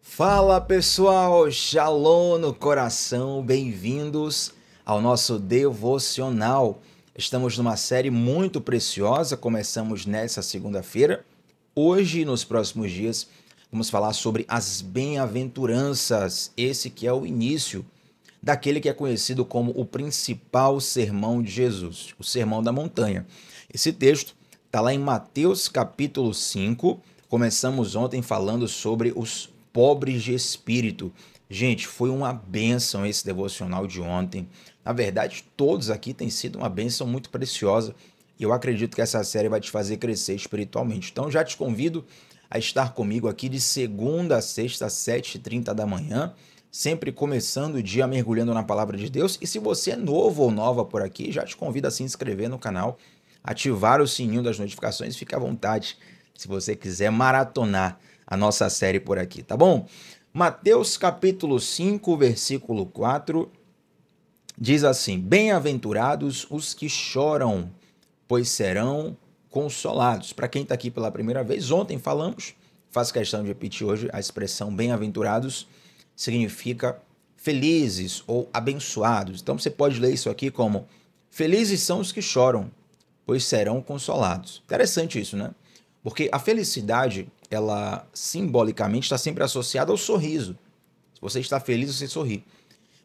Fala pessoal, Shalom no coração, bem-vindos ao nosso devocional. Estamos numa série muito preciosa, começamos nessa segunda-feira. Hoje, nos próximos dias, vamos falar sobre as bem-aventuranças, esse que é o início daquele que é conhecido como o principal sermão de Jesus, o Sermão da Montanha. Esse texto está lá em Mateus capítulo 5. Começamos ontem falando sobre os pobres de espírito. Gente, foi uma bênção esse devocional de ontem. Na verdade, todos aqui têm sido uma bênção muito preciosa e eu acredito que essa série vai te fazer crescer espiritualmente. Então já te convido a estar comigo aqui de segunda a sexta, às 7h30 da manhã, sempre começando o dia mergulhando na palavra de Deus. E se você é novo ou nova por aqui, já te convido a se inscrever no canal, ativar o sininho das notificações, fique à vontade se você quiser maratonar a nossa série por aqui, tá bom? Mateus capítulo 5, versículo 4, diz assim: Bem-aventurados os que choram, pois serão consolados. Para quem está aqui pela primeira vez, ontem falamos, faço questão de repetir hoje, a expressão bem-aventurados significa felizes ou abençoados. Então você pode ler isso aqui como: felizes são os que choram, pois serão consolados. Interessante isso, né? Porque a felicidade, ela simbolicamente está sempre associada ao sorriso. Se você está feliz, você sorri.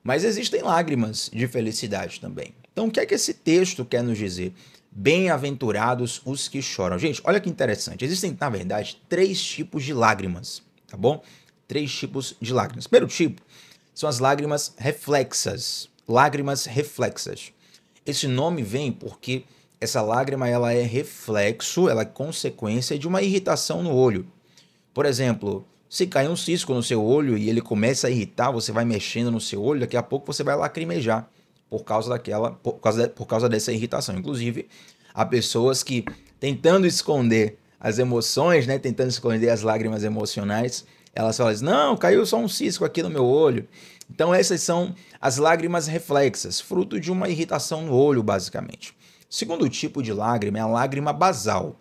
Mas existem lágrimas de felicidade também. Então, o que é que esse texto quer nos dizer? Bem-aventurados os que choram. Gente, olha que interessante. Existem, na verdade, três tipos de lágrimas, tá bom? Três tipos de lágrimas. Primeiro tipo são as lágrimas reflexas. Lágrimas reflexas. Esse nome vem porque essa lágrima ela é reflexo, ela é consequência de uma irritação no olho. Por exemplo, se cair um cisco no seu olho e ele começa a irritar, você vai mexendo no seu olho, daqui a pouco você vai lacrimejar por causa dessa irritação. Inclusive, há pessoas que tentando esconder as emoções, né, tentando esconder as lágrimas emocionais, elas falam assim: não, caiu só um cisco aqui no meu olho. Então essas são as lágrimas reflexas, fruto de uma irritação no olho, basicamente. O segundo tipo de lágrima é a lágrima basal.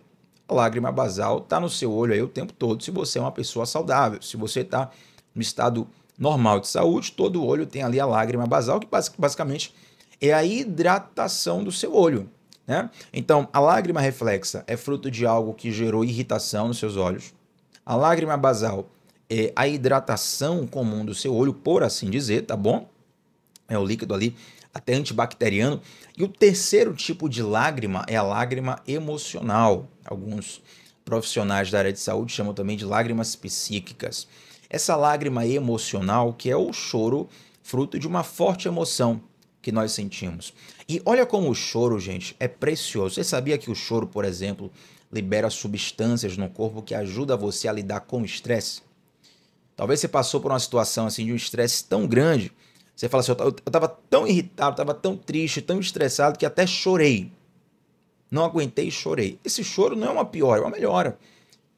A lágrima basal está no seu olho aí o tempo todo se você é uma pessoa saudável. Se você está no estado normal de saúde, todo olho tem ali a lágrima basal, que basicamente é a hidratação do seu olho, né? Então, a lágrima reflexa é fruto de algo que gerou irritação nos seus olhos. A lágrima basal é a hidratação comum do seu olho, por assim dizer, tá bom? É o líquido ali até antibacteriano. E o terceiro tipo de lágrima é a lágrima emocional. Alguns profissionais da área de saúde chamam também de lágrimas psíquicas. Essa lágrima emocional, que é o choro fruto de uma forte emoção que nós sentimos. E olha como o choro, gente, é precioso. Você sabia que o choro, por exemplo, libera substâncias no corpo que ajudam você a lidar com o estresse? Talvez você passou por uma situação assim de um estresse tão grande, você fala assim: eu estava tão irritado, estava tão triste, tão estressado que até chorei. Não aguentei e chorei. Esse choro não é uma piora, é uma melhora.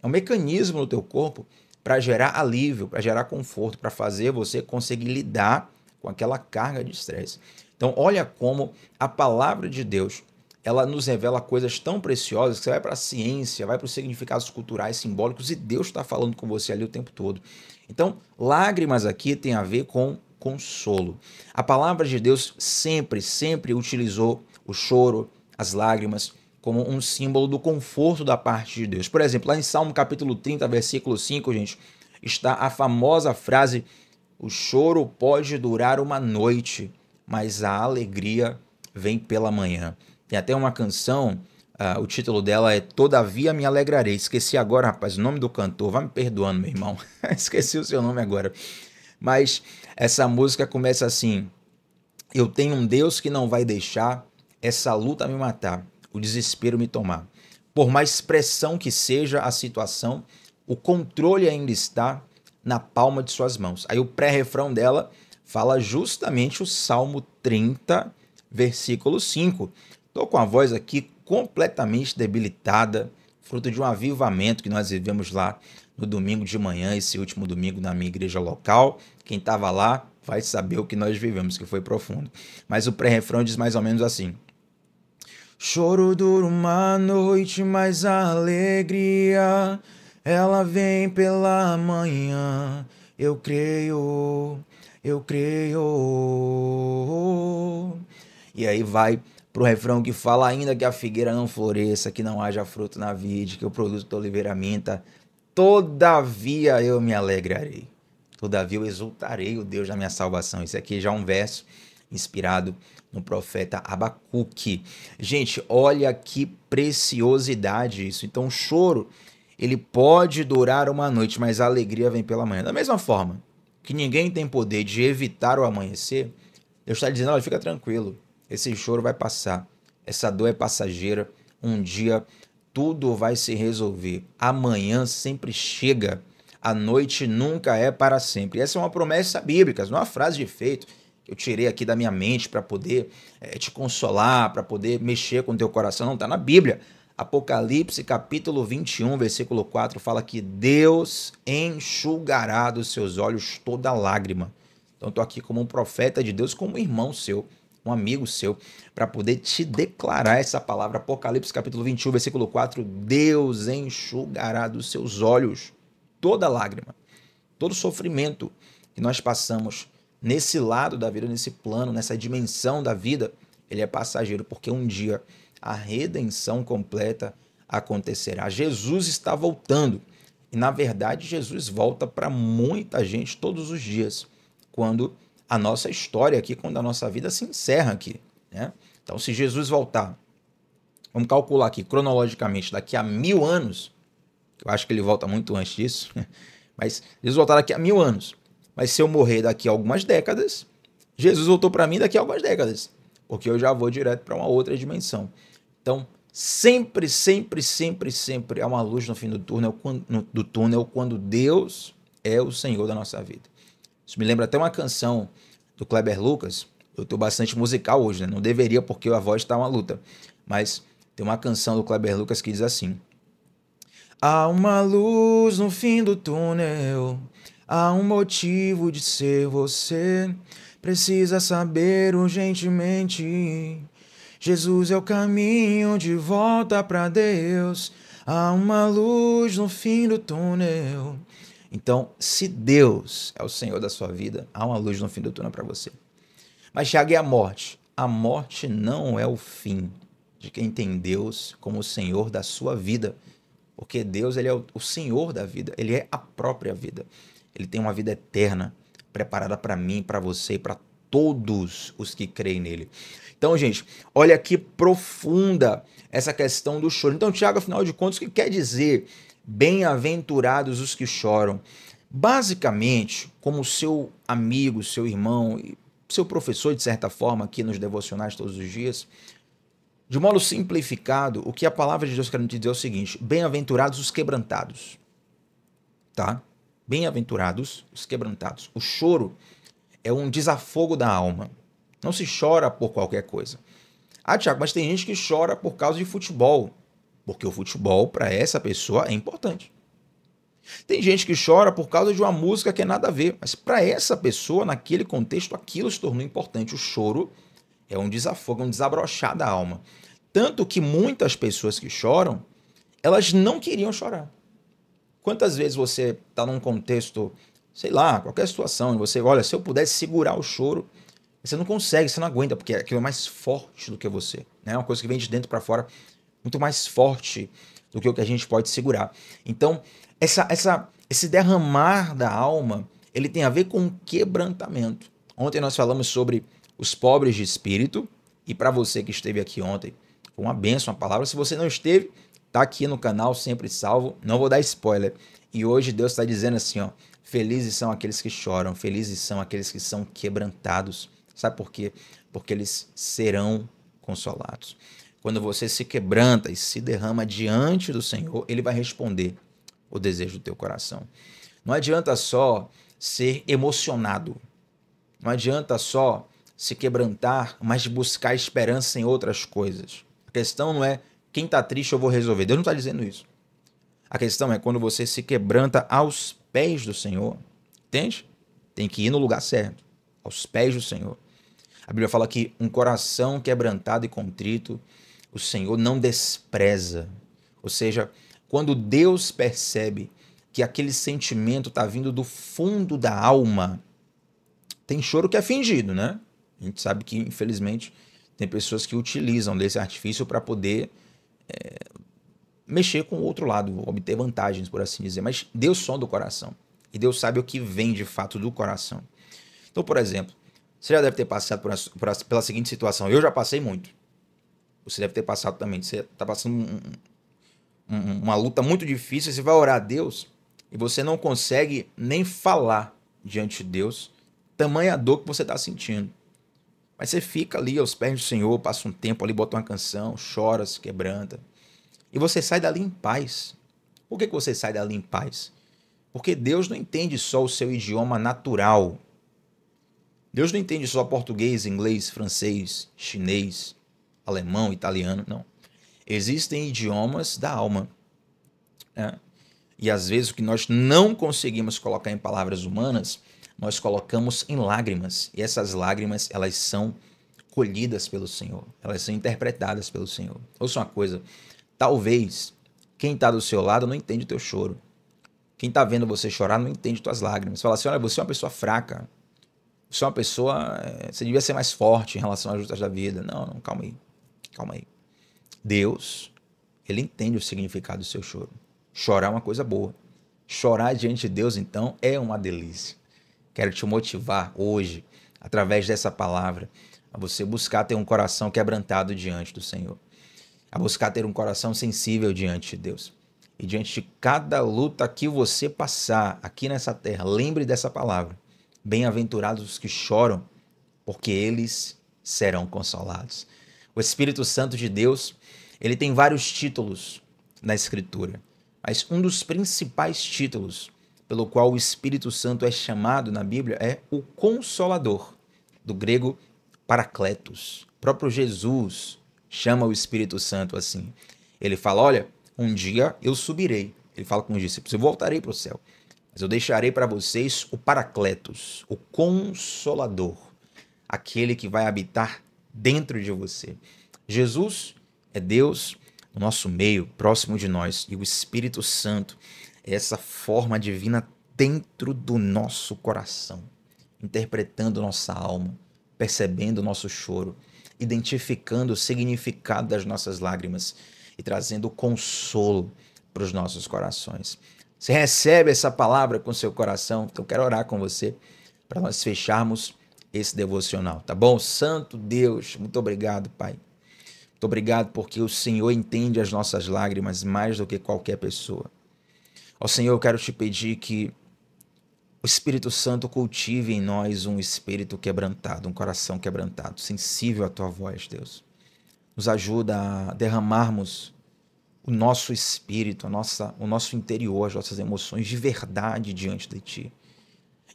É um mecanismo no teu corpo para gerar alívio, para gerar conforto, para fazer você conseguir lidar com aquela carga de estresse. Então, olha como a palavra de Deus, ela nos revela coisas tão preciosas que você vai para a ciência, vai para os significados culturais, simbólicos, e Deus está falando com você ali o tempo todo. Então, lágrimas aqui tem a ver com consolo. A palavra de Deus sempre, sempre utilizou o choro, as lágrimas, como um símbolo do conforto da parte de Deus. Por exemplo, lá em Salmo capítulo 30, versículo 5, gente, está a famosa frase: o choro pode durar uma noite, mas a alegria vem pela manhã. Tem até uma canção, o título dela é Todavia Me Alegrarei. Esqueci agora, rapaz, o nome do cantor. Vai me perdoando, meu irmão. Esqueci o seu nome agora. Mas essa música começa assim: eu tenho um Deus que não vai deixar essa luta me matar, o desespero me tomar. Por mais pressão que seja a situação, o controle ainda está na palma de suas mãos. Aí o pré-refrão dela fala justamente o Salmo 30, versículo 5. Estou com a voz aqui completamente debilitada, fruto de um avivamento que nós vivemos lá no domingo de manhã, esse último domingo na minha igreja local. Quem estava lá vai saber o que nós vivemos, que foi profundo. Mas o pré-refrão diz mais ou menos assim: choro dura uma noite, mas a alegria ela vem pela manhã. eu creio, eu creio. E aí vai pro refrão que fala: ainda que a figueira não floresça, que não haja fruto na vide, que o produto da oliveira minta, todavia eu me alegrarei. Todavia eu exultarei o Deus da minha salvação. Isso aqui já é um verso inspirado no profeta Abacuque. Gente, olha que preciosidade isso. Então o choro, ele pode durar uma noite, mas a alegria vem pela manhã. Da mesma forma que ninguém tem poder de evitar o amanhecer, Deus está dizendo: olha, fica tranquilo, esse choro vai passar, essa dor é passageira, um dia tudo vai se resolver. Amanhã sempre chega, a noite nunca é para sempre. Essa é uma promessa bíblica, não é uma frase de efeito que eu tirei aqui da minha mente para poder te consolar, para poder mexer com o teu coração. Não, está na Bíblia. Apocalipse capítulo 21, versículo 4, fala que Deus enxugará dos seus olhos toda lágrima. Então estou aqui como um profeta de Deus, como um irmão seu, um amigo seu, para poder te declarar essa palavra. Apocalipse capítulo 21, versículo 4, Deus enxugará dos seus olhos toda lágrima, todo sofrimento que nós passamos nesse lado da vida, nesse plano, nessa dimensão da vida, ele é passageiro, porque um dia a redenção completa acontecerá. Jesus está voltando. E, na verdade, Jesus volta para muita gente todos os dias, quando a nossa história aqui, quando a nossa vida se encerra aqui, né? Então, se Jesus voltar, vamos calcular aqui, cronologicamente, daqui a 1000 anos, eu acho que ele volta muito antes disso, mas Jesus voltar daqui a 1000 anos. Mas se eu morrer daqui a algumas décadas, Jesus voltou para mim daqui a algumas décadas, porque eu já vou direto para uma outra dimensão. Então, sempre, sempre, sempre, sempre há uma luz no fim do túnel, quando Deus é o Senhor da nossa vida. Isso me lembra até uma canção do Kleber Lucas. Eu estou bastante musical hoje, né? Não deveria, porque a voz está uma luta. Mas tem uma canção do Kleber Lucas que diz assim: há uma luz no fim do túnel, há um motivo de ser você. Precisa saber urgentemente, Jesus é o caminho de volta para Deus. Há uma luz no fim do túnel. Então, se Deus é o Senhor da sua vida, há uma luz no fim do túnel para você. Mas, Thiago, e a morte? A morte não é o fim de quem tem Deus como o Senhor da sua vida. Porque Deus, ele é o Senhor da vida, ele é a própria vida. Ele tem uma vida eterna preparada para mim, para você e para todos os que creem nele. Então, gente, olha que profunda essa questão do choro. Então, Tiago, afinal de contas, o que quer dizer bem-aventurados os que choram? Basicamente, como seu amigo, seu irmão e seu professor, de certa forma, aqui nos devocionais todos os dias, de modo simplificado, o que a palavra de Deus quer nos dizer é o seguinte: bem-aventurados os quebrantados, tá? Bem-aventurados os quebrantados. O choro é um desafogo da alma. Não se chora por qualquer coisa. Ah, Tiago, mas tem gente que chora por causa de futebol, porque o futebol, para essa pessoa, é importante. Tem gente que chora por causa de uma música que é nada a ver, mas para essa pessoa, naquele contexto, aquilo se tornou importante. O choro é um desafogo, um desabrochar da alma. Tanto que muitas pessoas que choram, elas não queriam chorar. Quantas vezes você está num contexto, sei lá, qualquer situação, e você, olha, se eu pudesse segurar o choro, você não consegue, você não aguenta, porque aquilo é mais forte do que você. Né? É uma coisa que vem de dentro para fora, muito mais forte do que o que a gente pode segurar. Então, esse derramar da alma, ele tem a ver com quebrantamento. Ontem nós falamos sobre os pobres de espírito, e para você que esteve aqui ontem, foi uma bênção a palavra. Se você não esteve, tá aqui no canal, sempre salvo, não vou dar spoiler. E hoje Deus está dizendo assim, ó: felizes são aqueles que choram, felizes são aqueles que são quebrantados. Sabe por quê? Porque eles serão consolados. Quando você se quebranta e se derrama diante do Senhor, ele vai responder o desejo do teu coração. Não adianta só ser emocionado. Não adianta só se quebrantar, mas buscar esperança em outras coisas. A questão não é quem está triste eu vou resolver. Deus não está dizendo isso. A questão é quando você se quebranta aos pés do Senhor. Entende? Tem que ir no lugar certo. Aos pés do Senhor. A Bíblia fala que um coração quebrantado e contrito, o Senhor não despreza. Ou seja, quando Deus percebe que aquele sentimento está vindo do fundo da alma. Tem choro que é fingido, né? A gente sabe que, infelizmente, tem pessoas que utilizam desse artifício para poder mexer com o outro lado, obter vantagens, por assim dizer. Mas Deus sonda o coração. E Deus sabe o que vem de fato do coração. Então, por exemplo, você já deve ter passado pela seguinte situação. Eu já passei muito. Você deve ter passado também. Você está passando uma luta muito difícil. Você vai orar a Deus e você não consegue nem falar diante de Deus. Tamanha dor que você está sentindo. Mas você fica ali aos pés do Senhor, passa um tempo ali, bota uma canção, chora, se quebranta. E você sai dali em paz. Por que você sai dali em paz? Porque Deus não entende só o seu idioma natural. Deus não entende só português, inglês, francês, chinês, alemão, italiano, não. Existem idiomas da alma. Né? E às vezes o que nós não conseguimos colocar em palavras humanas, nós colocamos em lágrimas. E essas lágrimas, elas são colhidas pelo Senhor. Elas são interpretadas pelo Senhor. Ouça uma coisa. Talvez quem está do seu lado não entende o teu choro. Quem está vendo você chorar não entende tuas lágrimas. Fala assim, olha, você é uma pessoa fraca. Você é uma pessoa... Você devia ser mais forte em relação às lutas da vida. Não, calma aí. Calma aí. Deus, Ele entende o significado do seu choro. Chorar é uma coisa boa. Chorar diante de Deus, então, é uma delícia. Quero te motivar hoje, através dessa palavra, a você buscar ter um coração quebrantado diante do Senhor. A buscar ter um coração sensível diante de Deus. E diante de cada luta que você passar aqui nessa terra, lembre dessa palavra. Bem-aventurados os que choram, porque eles serão consolados. O Espírito Santo de Deus, ele tem vários títulos na Escritura. Mas um dos principais títulos pelo qual o Espírito Santo é chamado na Bíblia é o Consolador, do grego Paracletos. O próprio Jesus chama o Espírito Santo assim. Ele fala, olha, um dia eu subirei. Ele fala com os discípulos, eu voltarei para o céu. Mas eu deixarei para vocês o Paracletos, o Consolador, aquele que vai habitar dentro de você. Jesus é Deus no nosso meio, próximo de nós. E o Espírito Santo é essa forma divina dentro do nosso coração, interpretando nossa alma, percebendo o nosso choro, identificando o significado das nossas lágrimas e trazendo consolo para os nossos corações. Você recebe essa palavra com seu coração? Então eu quero orar com você para nós fecharmos esse devocional, tá bom? Santo Deus, muito obrigado, Pai. Muito obrigado porque o Senhor entende as nossas lágrimas mais do que qualquer pessoa. Ó Senhor, eu quero te pedir que o Espírito Santo cultive em nós um espírito quebrantado, um coração quebrantado, sensível à Tua voz, Deus. Nos ajuda a derramarmos o nosso espírito, o nosso interior, as nossas emoções de verdade diante de Ti.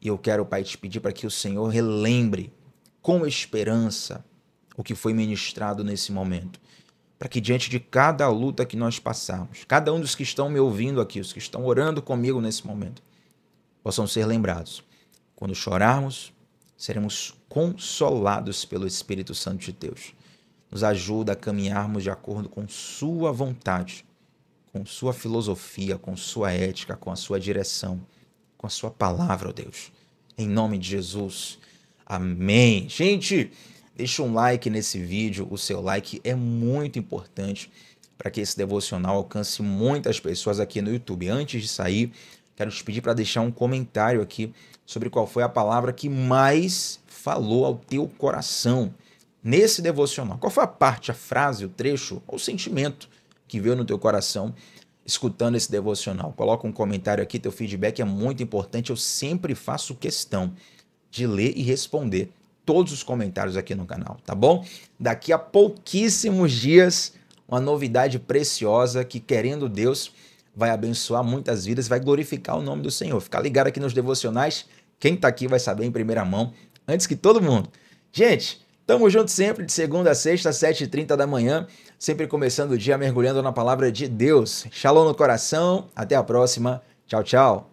E eu quero, Pai, te pedir para que o Senhor relembre com esperança o que foi ministrado nesse momento. Para que diante de cada luta que nós passarmos, cada um dos que estão me ouvindo aqui, os que estão orando comigo nesse momento, possam ser lembrados. Quando chorarmos, seremos consolados pelo Espírito Santo de Deus. Nos ajuda a caminharmos de acordo com sua vontade, com sua filosofia, com sua ética, com a sua direção, com a sua palavra, ó Deus. Em nome de Jesus. Amém. Gente, deixa um like nesse vídeo. O seu like é muito importante para que esse devocional alcance muitas pessoas aqui no YouTube. Antes de sair, quero te pedir para deixar um comentário aqui sobre qual foi a palavra que mais falou ao teu coração nesse devocional. Qual foi a parte, a frase, o trecho ou o sentimento que veio no teu coração escutando esse devocional? Coloca um comentário aqui, teu feedback é muito importante. Eu sempre faço questão de ler e responder todos os comentários aqui no canal, tá bom? Daqui a pouquíssimos dias, uma novidade preciosa que, querendo Deus, vai abençoar muitas vidas, vai glorificar o nome do Senhor. Fica ligado aqui nos devocionais, quem tá aqui vai saber em primeira mão, antes que todo mundo. Gente, tamo junto sempre, de segunda a sexta, 7h30 da manhã, sempre começando o dia mergulhando na palavra de Deus. Shalom no coração, até a próxima, tchau, tchau.